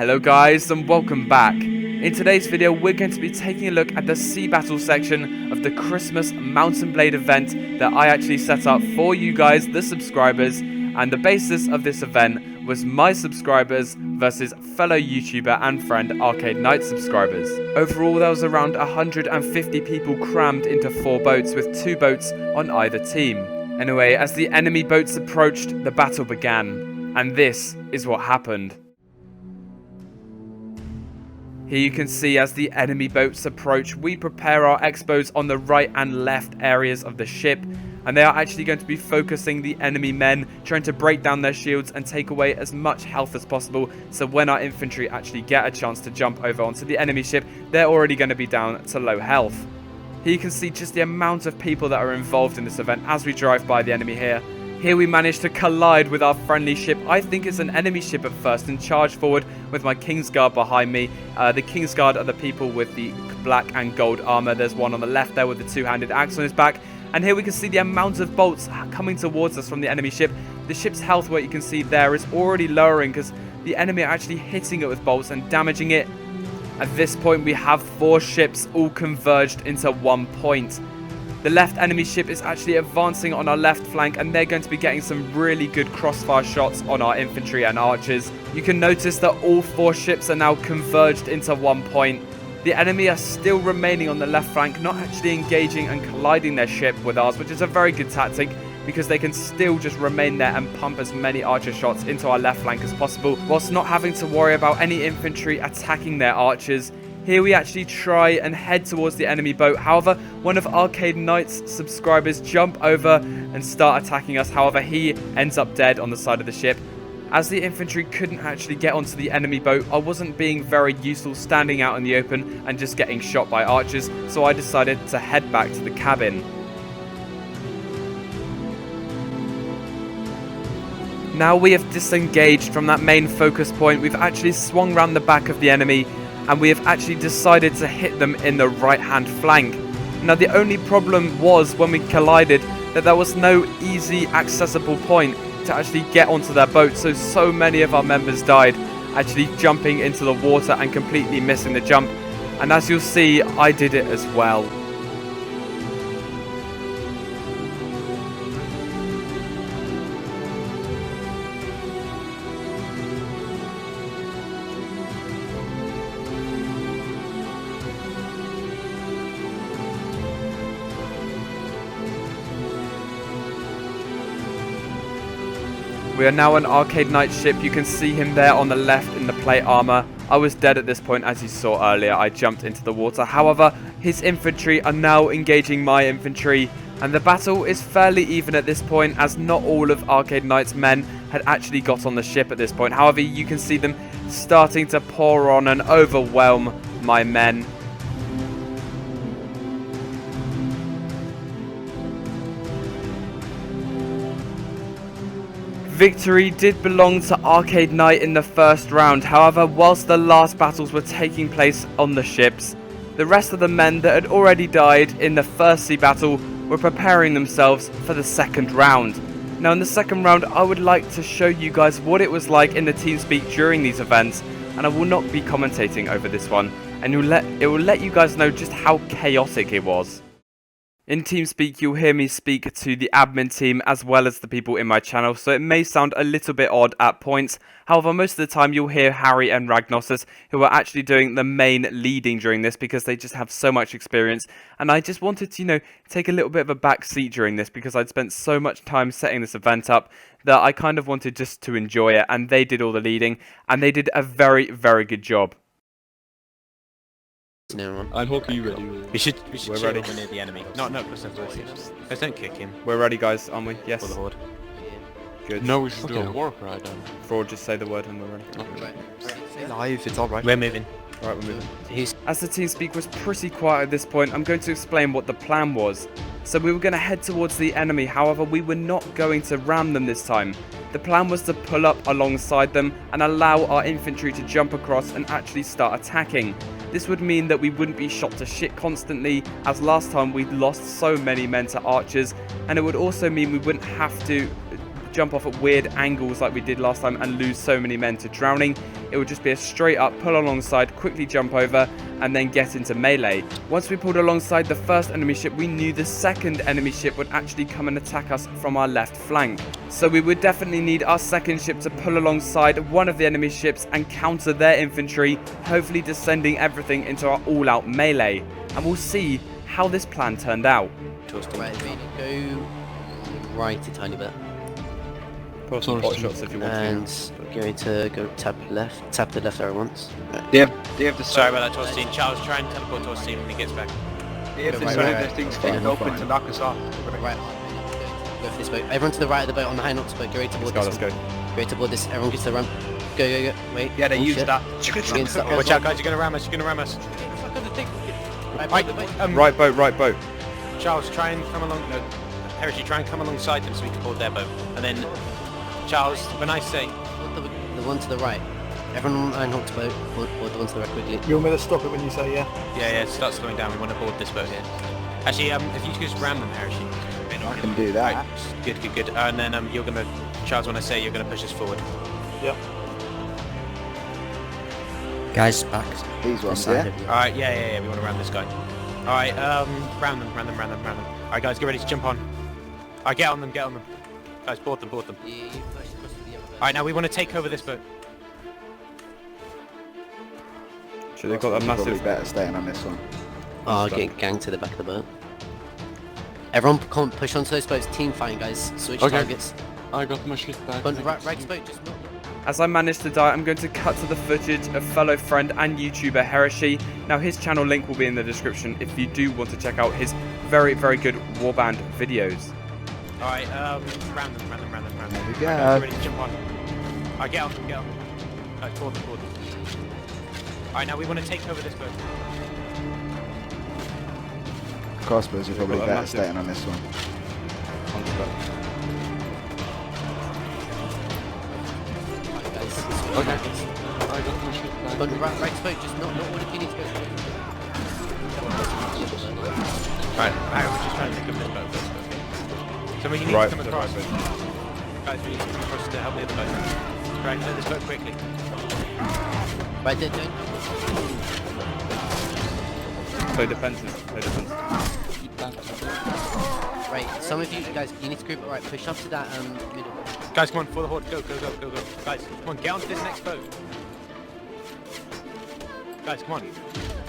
Hello guys and welcome back. In today's video we're going to be taking a look at the sea battle section of the Christmas Mountain Blade event that I actually set up for you guys, the subscribers, and the basis of this event was my subscribers versus fellow YouTuber and friend Arcade Knight subscribers. Overall there was around 150 people crammed into 4 boats with 2 boats on either team. Anyway, as the enemy boats approached, the battle began, and this is what happened. Here you can see as the enemy boats approach, we prepare our X-bows on the right and left areas of the ship, and they are actually going to be focusing the enemy men, trying to break down their shields and take away as much health as possible, so when our infantry actually get a chance to jump over onto the enemy ship, they're already going to be down to low health. Here you can see just the amount of people that are involved in this event as we drive by the enemy here. Here we managed to collide with our friendly ship. I think it's an enemy ship at first, and charge forward with my Kingsguard behind me. The Kingsguard are the people with the black and gold armor. There's one on the left there with the 2-handed axe on his back. And here we can see the amount of bolts coming towards us from the enemy ship. The ship's health, what you can see there, is already lowering because the enemy are actually hitting it with bolts and damaging it. At this point we have 4 ships all converged into 1 point. The left enemy ship is actually advancing on our left flank, and they're going to be getting some really good crossfire shots on our infantry and archers. You can notice that all 4 ships are now converged into 1 point. The enemy are still remaining on the left flank, not actually engaging and colliding their ship with ours, which is a very good tactic because they can still just remain there and pump as many archer shots into our left flank as possible, whilst not having to worry about any infantry attacking their archers. Here we actually try and head towards the enemy boat. However, one of Arcade Knight's subscribers jump over and start attacking us. However, he ends up dead on the side of the ship. As the infantry couldn't actually get onto the enemy boat, I wasn't being very useful standing out in the open and just getting shot by archers, so I decided to head back to the cabin. Now we have disengaged from that main focus point. We've actually swung round the back of the enemy, and we have actually decided to hit them in the right hand flank. Now the only problem was when we collided that there was no easy accessible point to actually get onto their boat, so many of our members died actually jumping into the water and completely missing the jump, and as you'll see I did it as well. We are now on Arcade Knight's ship. You can see him there on the left in the plate armor. I was dead at this point, as you saw earlier. I jumped into the water. However, his infantry are now engaging my infantry, and the battle is fairly even at this point, as not all of Arcade Knight's men had actually got on the ship at this point. However, you can see them starting to pour on and overwhelm my men. Victory did belong to Arcade Knight in the first round. However, whilst the last battles were taking place on the ships, the rest of the men that had already died in the first sea battle were preparing themselves for the second round. Now in the second round I would like to show you guys what it was like in the TeamSpeak during these events, and I will not be commentating over this one, and it will let you guys know just how chaotic it was. In TeamSpeak, you'll hear me speak to the admin team as well as the people in my channel, so it may sound a little bit odd at points. However, most of the time you'll hear Harry and Ragnosis, who are actually doing the main leading during this because they just have so much experience. And I just wanted to, take a little bit of a back seat during this because I'd spent so much time setting this event up that I kind of wanted just to enjoy it, and they did all the leading, and they did a very, very good job. No, I'm Hawk, are you ready? We should We're chill ready. when we're near the enemy. No, just don't kick him. We're ready, guys, aren't we? Yes. For the horde. Good. No, we should do a war cry then. Fraud, just say the word and we're ready. Stay live, it's alright. We're moving. Alright, we're moving. As the TeamSpeak was pretty quiet at this point, I'm going to explain what the plan was. So we were going to head towards the enemy, however we were not going to ram them this time. The plan was to pull up alongside them and allow our infantry to jump across and actually start attacking. This would mean that we wouldn't be shot to shit constantly, as last time we lost so many men to archers, and it would also mean we wouldn't have to jump off at weird angles like we did last time and lose so many men to drowning. It would just be a straight up pull alongside, quickly jump over, and then get into melee. Once we pulled alongside the first enemy ship, we knew the second enemy ship would actually come and attack us from our left flank. So we would definitely need our second ship to pull alongside one of the enemy ships and counter their infantry, hopefully descending everything into our all-out melee. And we'll see how this plan turned out. Right, go right a tiny bit. Pull some pot shots if you want and to. going to go tap left, tap the left arrow once. Right. Do you have the sorry about that to our team. Charles, try and teleport to our team when he gets back. Yeah, If this thing's getting open to knock us off. Right, go for this boat. Everyone to the right of the boat on the high knots boat. Go right to board this. Let's go. Go right to board this. Everyone gets to the ramp. Go. Wait. Yeah, they used that. Watch out, guys! You're gonna ram us. Right boat. Charles, try and come along. No, Heresy, try and come alongside them so we can board their boat. And then, Charles, when I say the one to the right. Everyone on Ironhawk's boat, board the one to the right quickly. You want me to stop it when you say yeah? Yeah, start slowing down. We want to board this boat here. Actually, if you could just ram them, Heresy. I can do that. Right, good. And then you're gonna, Charles, when I say you're gonna push us forward. Yep. Guys, back. These ones, yeah? Alright, yeah, we want to ram this guy. Alright, ram them. Alright guys, get ready to jump on. Alright, get on them. Guys, board them. Alright, now we want to take over this boat. Should they've got a massive... Probably better staying on this one. Oh, get gang to the back of the boat. Everyone come push onto those boats, team fighting guys, switch targets. I got my shit back. Right boat, just not... As I managed to die, I'm going to cut to the footage of fellow friend and YouTuber Heresy. Now his channel link will be in the description if you do want to check out his very, very good Warband videos. Alright, ram them. There we go. Guys, ready to jump on. Alright, get on them. Guys, board them. Alright, now we want to take over this boat. Crossbows are probably got a better massive- staying on this one. Onto the- Okay. I got my shit back. Right boat, just not all of you need to go. Right, we're just trying to take over this boat first, okay? So we need to come across. Guys, we need to come across to help the other boat. Right, clear this boat quickly. Right there, doing. Play defensive. Right, some of you guys, you need to group. Right, push up to that middle. Guys, come on, for the horde, go. Guys, come on, get onto this next boat. Guys, come on.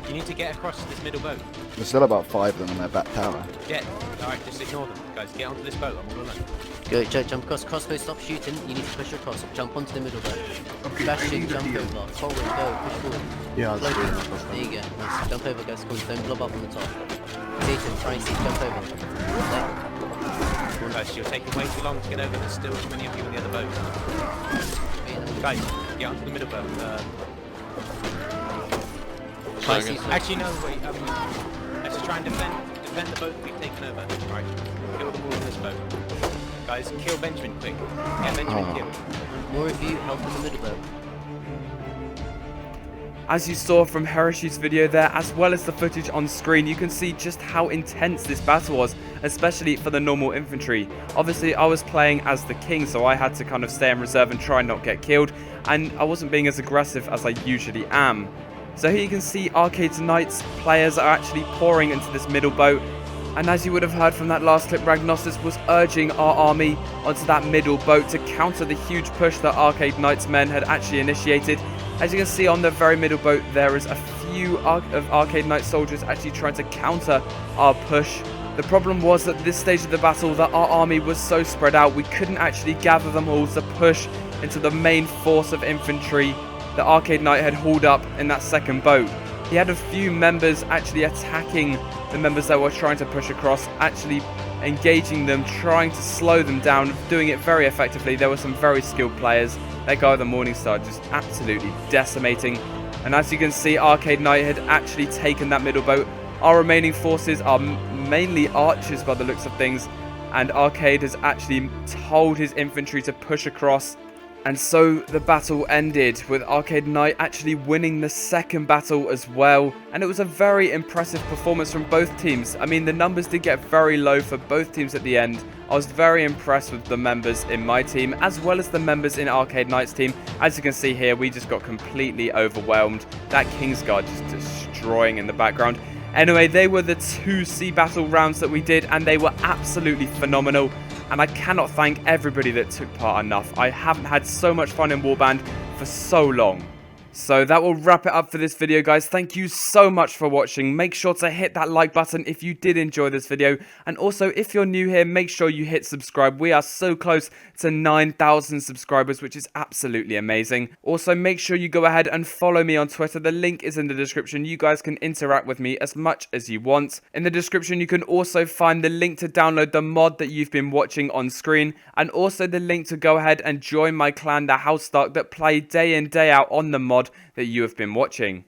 You need to get across this middle boat. There's still about 5 of them on their back tower. Yeah, alright, just ignore them. Guys, get onto this boat, I'm all alone. Go, jump across. Crossbow, stop shooting. You need to push across. Jump onto the middle boat. Bash in, jump over. Forward, go, push forward. Yeah, I'll Float see in. that. There you go. Nice. Jump over, guys. Come on, don't blob up on the top. Satan, try and see, jump over. Guys, you're taking way too long to get over. There's still too many of you in the other boat. Guys, get onto the middle boat. Actually, no, wait. Let's try and defend the boat we've taken over. Alright, kill them all in this boat. Guys, kill Benjamin quick. Get Benjamin killed. More of you help in the middle boat. As you saw from Heresy's video there, as well as the footage on screen, you can see just how intense this battle was, especially for the normal infantry. Obviously, I was playing as the king, so I had to kind of stay in reserve and try and not get killed, and I wasn't being as aggressive as I usually am. So here you can see Arcade Knight's players are actually pouring into this middle boat, and as you would have heard from that last clip, Ragnosis was urging our army onto that middle boat to counter the huge push that Arcade Knight's men had actually initiated. As you can see on the very middle boat, there is a few of Arcade Knight soldiers actually trying to counter our push. The problem was that this stage of the battle that our army was so spread out, we couldn't actually gather them all to push into the main force of infantry that Arcade Knight had hauled up in that second boat. He had a few members actually attacking the members that were trying to push across, actually engaging them, trying to slow them down, doing it very effectively. There were some very skilled players. That guy with the Morningstar just absolutely decimating. And as you can see, Arcade Knight had actually taken that middle boat. Our remaining forces are mainly archers by the looks of things, and Arcade has actually told his infantry to push across And so the battle ended, with Arcade Knight actually winning the second battle as well. And it was a very impressive performance from both teams. I mean, the numbers did get very low for both teams at the end. I was very impressed with the members in my team, as well as the members in Arcade Knight's team. As you can see here, we just got completely overwhelmed. That Kingsguard just destroying in the background. Anyway, they were the 2 sea battle rounds that we did, and they were absolutely phenomenal. And I cannot thank everybody that took part enough. I haven't had so much fun in Warband for so long. So that will wrap it up for this video, guys. Thank you so much for watching. Make sure to hit that like button if you did enjoy this video. And also, if you're new here, make sure you hit subscribe. We are so close to 9,000 subscribers, which is absolutely amazing. Also, make sure you go ahead and follow me on Twitter. The link is in the description. You guys can interact with me as much as you want. In the description, you can also find the link to download the mod that you've been watching on screen. And also the link to go ahead and join my clan, the Housedark, that play day in, day out on the mod that you have been watching.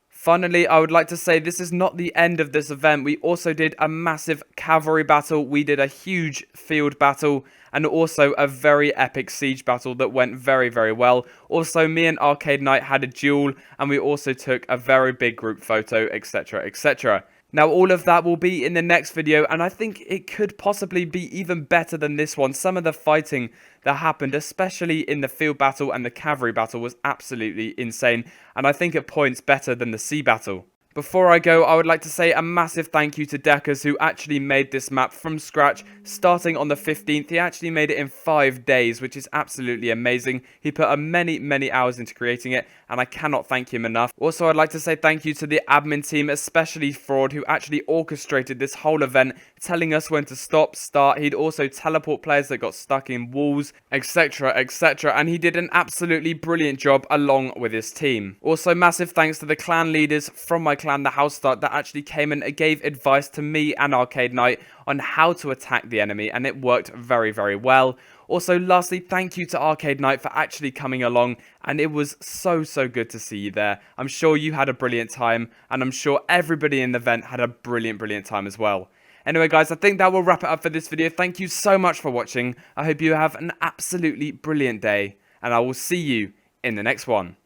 Finally, I would like to say this is not the end of this event. We also did a massive cavalry battle, we did a huge field battle, and also a very epic siege battle that went very, very well. Also, me and Arcade Knight had a duel, and we also took a very big group photo, etc, etc. Now, all of that will be in the next video, and I think it could possibly be even better than this one. Some of the fighting that happened, especially in the field battle and the cavalry battle, was absolutely insane, and I think at points better than the sea battle. Before I go, I would like to say a massive thank you to Deckers, who actually made this map from scratch, starting on the 15th. He actually made it in 5 days, which is absolutely amazing. He put many, many hours into creating it, and I cannot thank him enough. Also, I'd like to say thank you to the admin team, especially Fraud, who actually orchestrated this whole event, telling us when to stop, start. He'd also teleport players that got stuck in walls, etc, etc, and he did an absolutely brilliant job along with his team. Also, massive thanks to the clan leaders from my clan, the Housedark, that actually came in and gave advice to me and Arcade Knight on how to attack the enemy, and it worked very, very well. Also, lastly, thank you to Arcade Knight for actually coming along, and it was so good to see you there. I'm sure you had a brilliant time, and I'm sure everybody in the event had a brilliant time as well. Anyway, guys, I think that will wrap it up for this video. Thank you so much for watching. I hope you have an absolutely brilliant day, and I will see you in the next one.